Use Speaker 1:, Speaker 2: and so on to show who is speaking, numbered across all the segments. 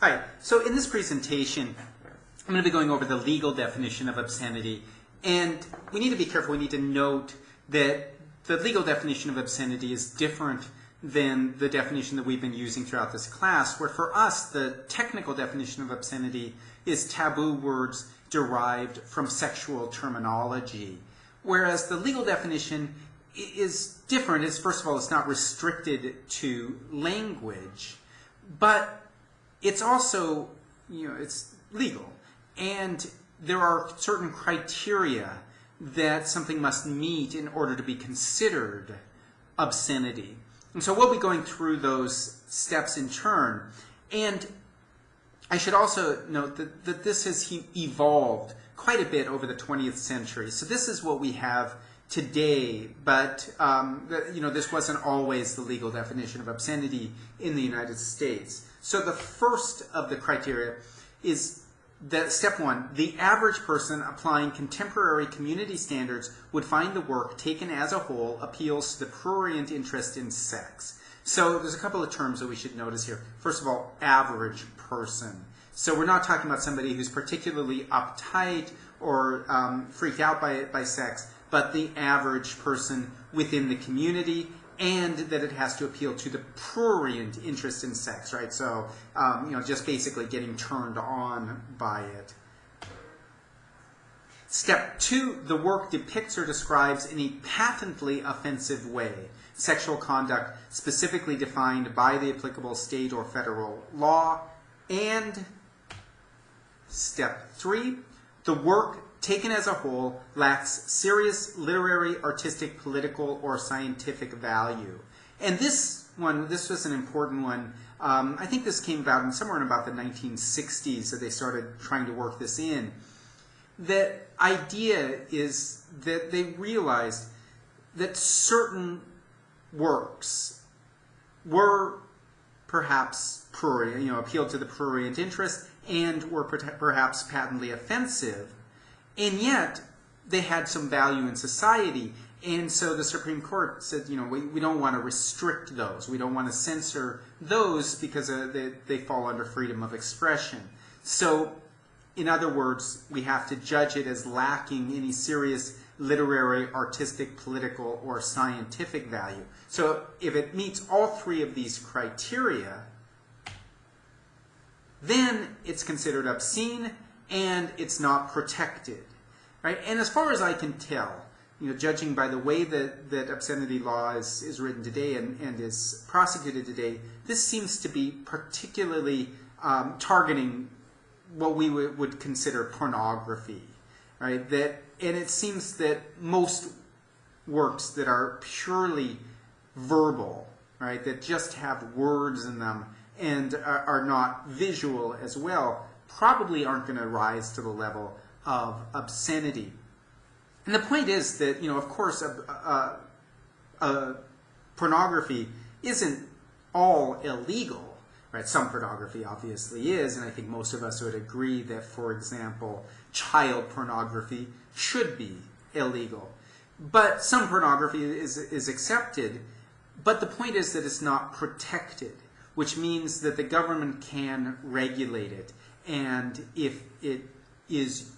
Speaker 1: Hi, so in this presentation, I'm going to be going over the legal definition of obscenity, and we need to be careful. We need to note that the legal definition of obscenity is different than the definition that we've been using throughout this class, where for us, the technical definition of obscenity is taboo words derived from sexual terminology, whereas the legal definition is different. It's, first of all, it's not restricted to language, but it's also, it's legal. And there are certain criteria that something must meet in order to be considered obscenity. And so we'll be going through those steps in turn. And I should also note that this has evolved quite a bit over the 20th century. So this is what we have today, but this wasn't always the legal definition of obscenity in the United States. So the first of the criteria is that step one, the average person applying contemporary community standards would find the work taken as a whole appeals to the prurient interest in sex. So there's a couple of terms that we should notice here. First of all, average person. So we're not talking about somebody who's particularly uptight or freaked out by sex, but the average person within the community, and that it has to appeal to the prurient interest in sex, right? So, just basically getting turned on by it. Step two, the work depicts or describes in a patently offensive way sexual conduct specifically defined by the applicable state or federal law. And step three, the work taken as a whole lacks serious literary, artistic, political, or scientific value. And this was an important one. I think this came about somewhere in about the 1960s that they started trying to work this in. The idea is that they realized that certain works were perhaps prurient, appealed to the prurient interest, and were perhaps patently offensive. And yet, they had some value in society. And so the Supreme Court said, we don't want to restrict those. We don't want to censor those because they fall under freedom of expression. So, in other words, we have to judge it as lacking any serious literary, artistic, political, or scientific value. So, if it meets all three of these criteria, then it's considered obscene and it's not protected, right? And as far as I can tell, judging by the way that obscenity law is written today and is prosecuted today, this seems to be particularly targeting what we would consider pornography, right? And it seems that most works that are purely verbal, right, that just have words in them and are not visual as well, probably aren't going to rise to the level of obscenity. And the point is that, of course, pornography isn't all illegal, right? Some pornography obviously is, and I think most of us would agree that, for example, child pornography should be illegal. But some pornography is accepted, but the point is that it's not protected, which means that the government can regulate it. And if it is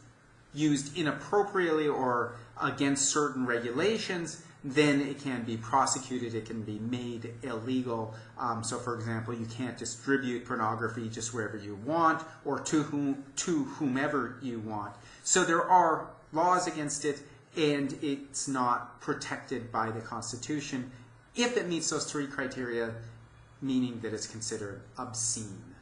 Speaker 1: used inappropriately or against certain regulations, then it can be prosecuted, it can be made illegal. So for example, you can't distribute pornography just wherever you want or to whomever you want. So there are laws against it, and it's not protected by the Constitution if it meets those three criteria, meaning that it's considered obscene.